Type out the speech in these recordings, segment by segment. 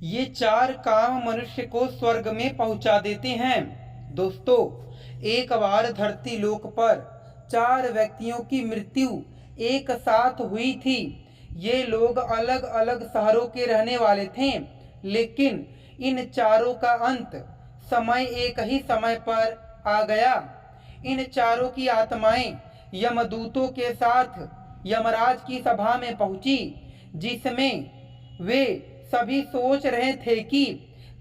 ये चार काम मनुष्य को स्वर्ग में पहुंचा देते हैं। दोस्तों, एक बार धरती लोक पर चार व्यक्तियों की मृत्यु एक साथ हुई थी। ये लोग अलग अलग शहरों के रहने वाले थे, लेकिन इन चारों का अंत समय एक ही समय पर आ गया। इन चारों की आत्माएं यमदूतों के साथ यमराज की सभा में पहुंची, जिसमें वे सभी सोच रहे थे कि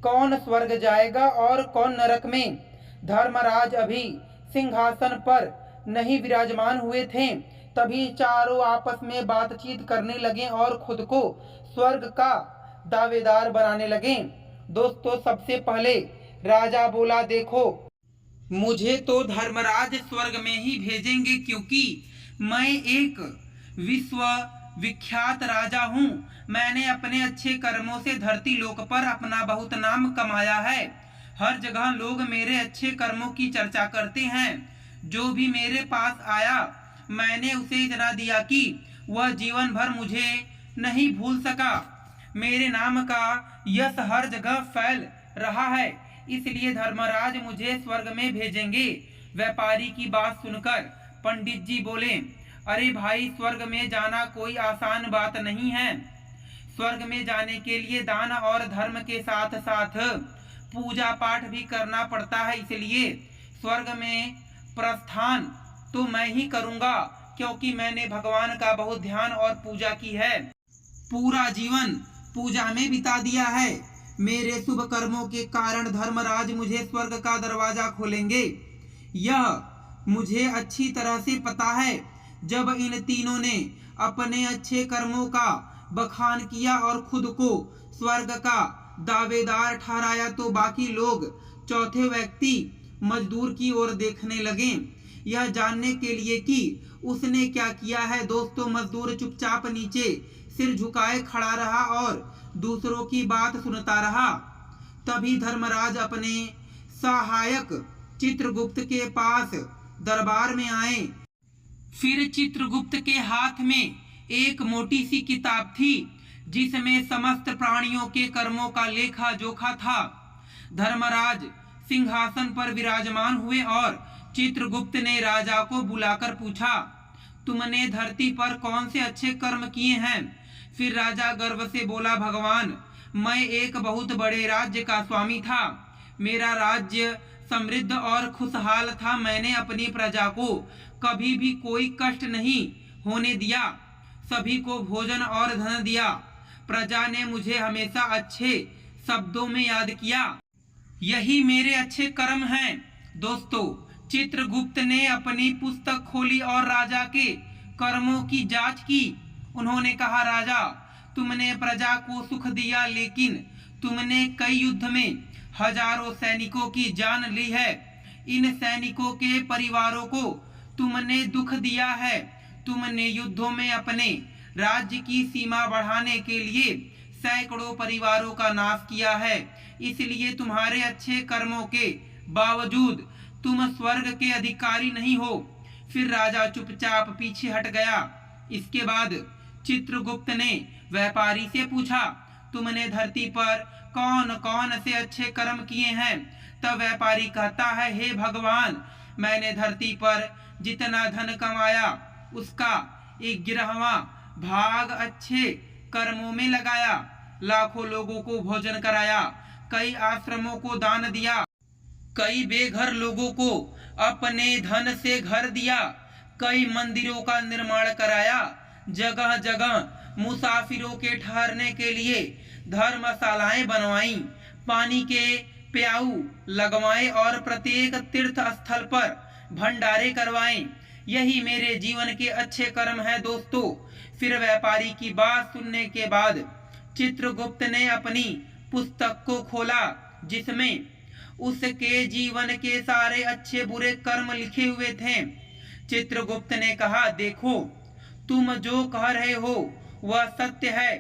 कौन स्वर्ग जाएगा और कौन नरक में। धर्मराज अभी सिंहासन पर नहीं विराजमान हुए थे, तभी चारों आपस में बातचीत करने लगे और खुद को स्वर्ग का दावेदार बनाने लगे। दोस्तों, सबसे पहले राजा बोला, देखो, मुझे तो धर्मराज स्वर्ग में ही भेजेंगे, क्योंकि मैं एक विश्व विख्यात राजा हूँ। मैंने अपने अच्छे कर्मों से धरती लोक पर अपना बहुत नाम कमाया है। हर जगह लोग मेरे अच्छे कर्मों की चर्चा करते हैं। जो भी मेरे पास आया, मैंने उसे इतना दिया कि वह जीवन भर मुझे नहीं भूल सका। मेरे नाम का यश हर जगह फैल रहा है, इसलिए धर्मराज मुझे स्वर्ग में भेजेंगे। व्यापारी की बात सुनकर पंडित जी बोले, अरे भाई, स्वर्ग में जाना कोई आसान बात नहीं है। स्वर्ग में जाने के लिए दान और धर्म के साथ साथ पूजा पाठ भी करना पड़ता है, इसलिए स्वर्ग में प्रस्थान तो मैं ही करूंगा, क्योंकि मैंने भगवान का बहुत ध्यान और पूजा की है। पूरा जीवन पूजा में बिता दिया है। मेरे शुभ कर्मों के कारण धर्मराज मुझे स्वर्ग का दरवाजा खोलेंगे, यह मुझे अच्छी तरह से पता है। जब इन तीनों ने अपने अच्छे कर्मों का बखान किया और खुद को स्वर्ग का दावेदार ठहराया, तो बाकी लोग चौथे व्यक्ति मजदूर की ओर देखने लगे, यह जानने के लिए कि उसने क्या किया है। दोस्तों, मजदूर चुपचाप नीचे सिर झुकाए खड़ा रहा और दूसरों की बात सुनता रहा। तभी धर्मराज अपने सहायक चित्रगुप्त के पास दरबार में आए। फिर चित्रगुप्त के हाथ में एक मोटी सी किताब थी, जिसमें समस्त प्राणियों के कर्मों का लेखा जोखा था। धर्मराज सिंहासन पर विराजमान हुए और चित्रगुप्त ने राजा को बुलाकर पूछा, तुमने धरती पर कौन से अच्छे कर्म किए हैं? फिर राजा गर्व से बोला, भगवान, मैं एक बहुत बड़े राज्य का स्वामी था। मेरा राज्य समृद्ध और खुशहाल था। मैंने अपनी प्रजा को कभी भी कोई कष्ट नहीं होने दिया। सभी को भोजन और धन दिया। प्रजा ने मुझे हमेशा अच्छे शब्दों में याद किया। यही मेरे अच्छे कर्म हैं। दोस्तों, चित्रगुप्त ने अपनी पुस्तक खोली और राजा के कर्मों की जांच की। उन्होंने कहा, राजा, तुमने प्रजा को सुख दिया, लेकिन तुमने कई युद्ध में हजारों सैनिकों की जान ली है। इन सैनिकों के परिवारों को तुमने दुख दिया है। तुमने युद्धों में अपने राज्य की सीमा बढ़ाने के लिए सैकड़ों परिवारों का नाश किया है। इसलिए तुम्हारे अच्छे कर्मों के बावजूद तुम स्वर्ग के अधिकारी नहीं हो। फिर राजा चुपचाप पीछे हट गया। इसके बाद चित्रगुप्त ने व्यापारी से पूछा, तुमने धरती पर कौन कौन से अच्छे कर्म किए हैं? तब व्यापारी कहता है, हे भगवान, मैंने धरती पर जितना धन कमाया उसका 1/11वां भाग अच्छे कर्मों में लगाया। लाखों लोगों को भोजन कराया, कई आश्रमों को दान दिया, कई बेघर लोगों को अपने धन से घर दिया, कई मंदिरों का निर्माण कराया, जगह जगह मुसाफिरों के ठहरने के लिए धर्मशालाएं बनवाई, पानी के प्याऊ लगवाए और प्रत्येक तीर्थ स्थल पर भंडारे करवाएं। यही मेरे जीवन के अच्छे कर्म है। दोस्तों, फिर व्यापारी की बात सुनने के बाद चित्रगुप्त ने अपनी पुस्तक को खोला, जिसमें उसके जीवन के सारे अच्छे बुरे कर्म लिखे हुए थे। चित्रगुप्त ने कहा, देखो, तुम जो कह रहे हो वह सत्य है।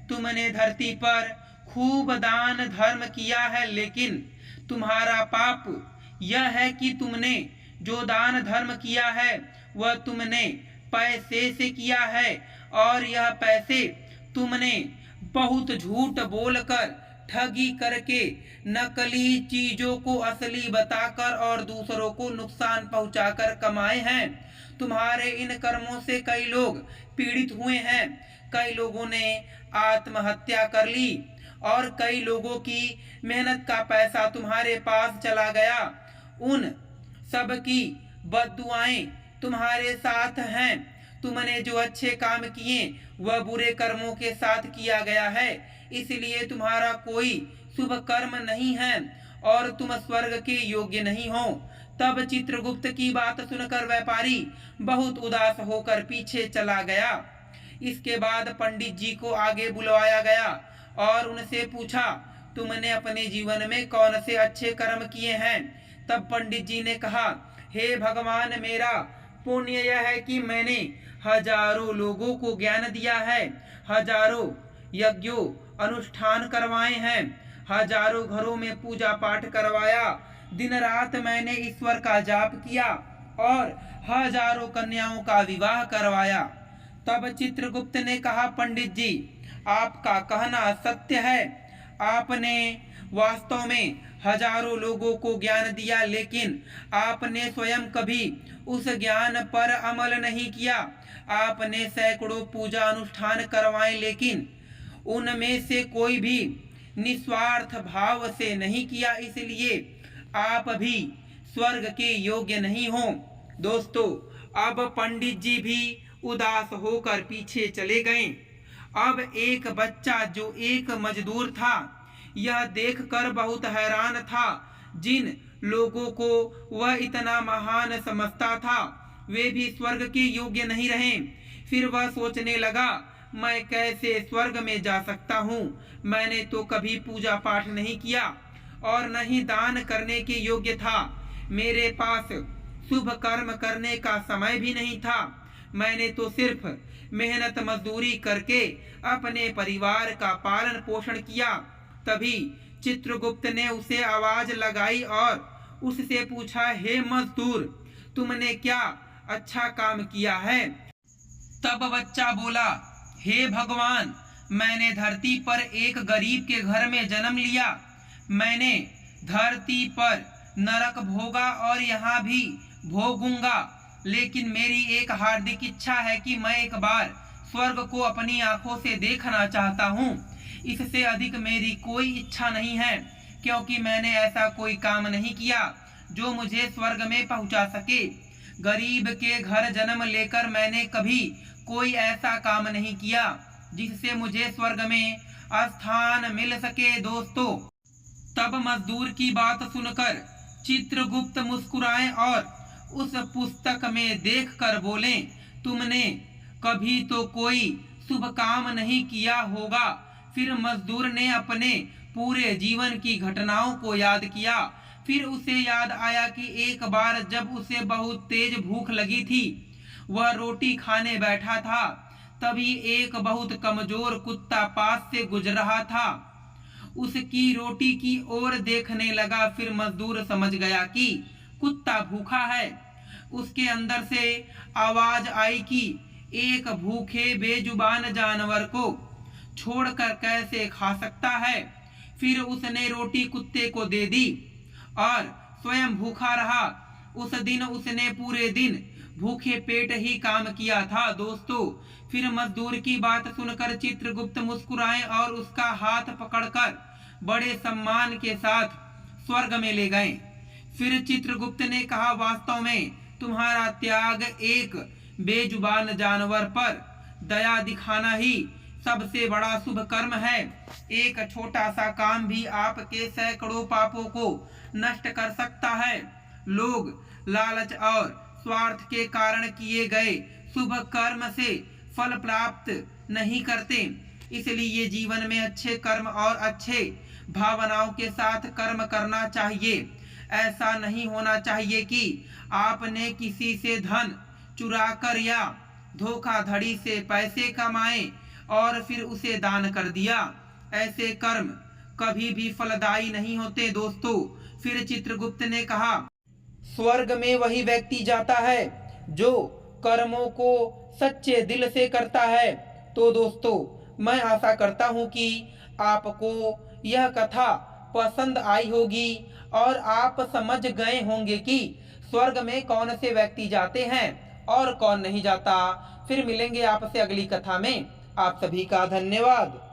तुमने धरती पर खूब दान धर्म किया है, लेकिन तुम्हारा पाप यह है कि तुमने जो दान धर्म किया है वह तुमने पैसे से किया है, और यह पैसे तुमने बहुत झूठ बोलकर ठगी करके, नकली चीजों को असली बताकर और दूसरों को नुकसान पहुंचाकर कमाए हैं। तुम्हारे इन कर्मों से कई लोग पीड़ित हुए हैं, कई लोगों ने आत्महत्या कर ली और कई लोगों की मेहनत का पैसा तुम्हारे पास चला गया। उन सब की बद्दुआएं तुम्हारे साथ हैं। तुमने जो अच्छे काम किए वह बुरे कर्मों के साथ किया गया है, इसलिए तुम्हारा कोई शुभ कर्म नहीं है और तुम स्वर्ग के योग्य नहीं हो। तब चित्रगुप्त की बात सुनकर व्यापारी बहुत उदास होकर पीछे चला गया। इसके बाद पंडित जी को आगे बुलवाया गया और उनसे पूछा, तुमने अपने जीवन में कौन से अच्छे कर्म किए हैं? तब पंडित जी ने कहा, हे भगवान, मेरा पुण्य यह है कि मैंने हजारों लोगों को ज्ञान दिया है, हजारों यज्ञों अनुष्ठान करवाए हैं, हजारों घरों में पूजा पाठ करवाया, दिन रात मैंने ईश्वर का जाप किया और हजारों कन्याओं का विवाह करवाया। तब चित्रगुप्त ने कहा, पंडित जी, आपका कहना सत्य है। आपने वास्तव में हजारों लोगों को ज्ञान दिया, लेकिन आपने स्वयं कभी उस ज्ञान पर अमल नहीं किया। आपने सैकड़ों पूजा अनुष्ठान करवाए, लेकिन उनमें से कोई भी निस्वार्थ भाव से नहीं किया, इसलिए आप भी स्वर्ग के योग्य नहीं हो। दोस्तों, अब पंडित जी भी उदास होकर पीछे चले गए। अब एक बच्चा जो एक मजदूर था, यह देखकर बहुत हैरान था। जिन लोगों को वह इतना महान समझता था, वे भी स्वर्ग के योग्य नहीं रहे। फिर वह सोचने लगा, मैं कैसे स्वर्ग में जा सकता हूँ? मैंने तो कभी पूजा पाठ नहीं किया और न ही दान करने के योग्य था। मेरे पास शुभ कर्म करने का समय भी नहीं था। मैंने तो सिर्फ मेहनत मजदूरी करके अपने परिवार का पालन पोषण किया। तभी चित्रगुप्त ने उसे आवाज लगाई और उससे पूछा, हे मजदूर, तुमने क्या अच्छा काम किया है? तब बच्चा बोला, हे भगवान, मैंने धरती पर एक गरीब के घर में जन्म लिया। मैंने धरती पर नरक भोगा और यहाँ भी भोगूंगा, लेकिन मेरी एक हार्दिक इच्छा है कि मैं एक बार स्वर्ग को अपनी आंखों से देखना चाहता हूँ। इससे अधिक मेरी कोई इच्छा नहीं है, क्योंकि मैंने ऐसा कोई काम नहीं किया जो मुझे स्वर्ग में पहुँचा सके। गरीब के घर जन्म लेकर मैंने कभी कोई ऐसा काम नहीं किया जिससे मुझे स्वर्ग में स्थान मिल सके। दोस्तों, तब मजदूर की बात सुनकर चित्रगुप्त मुस्कुराए और उस पुस्तक में देखकर बोले, तुमने कभी तो कोई शुभ काम नहीं किया होगा। फिर मजदूर ने अपने पूरे जीवन की घटनाओं को याद किया। फिर उसे याद आया कि एक बार जब उसे बहुत तेज भूख लगी थी, वह रोटी खाने बैठा था। तभी एक बहुत कमजोर कुत्ता पास से गुजर रहा था। उसकी रोटी की ओर देखने लगा। फिर मजदूर समझ गया कि कुत्ता भूखा है। उसके अंदर से आवाज आई कि एक भूखे बेजुबान जानवर को छोड़कर कैसे खा सकता है। फिर उसने रोटी कुत्ते को दे दी और स्वयं भूखा रहा। उस दिन उसने पूरे दिन भूखे पेट ही काम किया था। दोस्तों, फिर मजदूर की बात सुनकर चित्रगुप्त मुस्कुराए और उसका हाथ पकड़कर बड़े सम्मान के साथ स्वर्ग में ले गए। फिर चित्रगुप्त ने कहा, वास्तव में तुम्हारा त्याग एक बेजुबान जानवर पर दया दिखाना ही सबसे बड़ा शुभ कर्म है। एक छोटा सा काम भी आपके सैकड़ों पापों को नष्ट कर सकता है। लोग लालच और स्वार्थ के कारण किए गए शुभ कर्म से फल प्राप्त नहीं करते, इसलिए जीवन में अच्छे कर्म और अच्छे भावनाओं के साथ कर्म करना चाहिए। ऐसा नहीं होना चाहिए कि आपने किसी से धन चुराकर या धोखाधड़ी से पैसे कमाए और फिर उसे दान कर दिया। ऐसे कर्म कभी भी फलदायी नहीं होते। दोस्तों, फिर चित्रगुप्त ने कहा, स्वर्ग में वही व्यक्ति जाता है जो कर्मों को सच्चे दिल से करता है। तो दोस्तों, मैं आशा करता हूं कि आपको यह कथा पसंद आई होगी और आप समझ गए होंगे कि स्वर्ग में कौन से व्यक्ति जाते हैं और कौन नहीं जाता। फिर मिलेंगे आपसे अगली कथा में। आप सभी का धन्यवाद।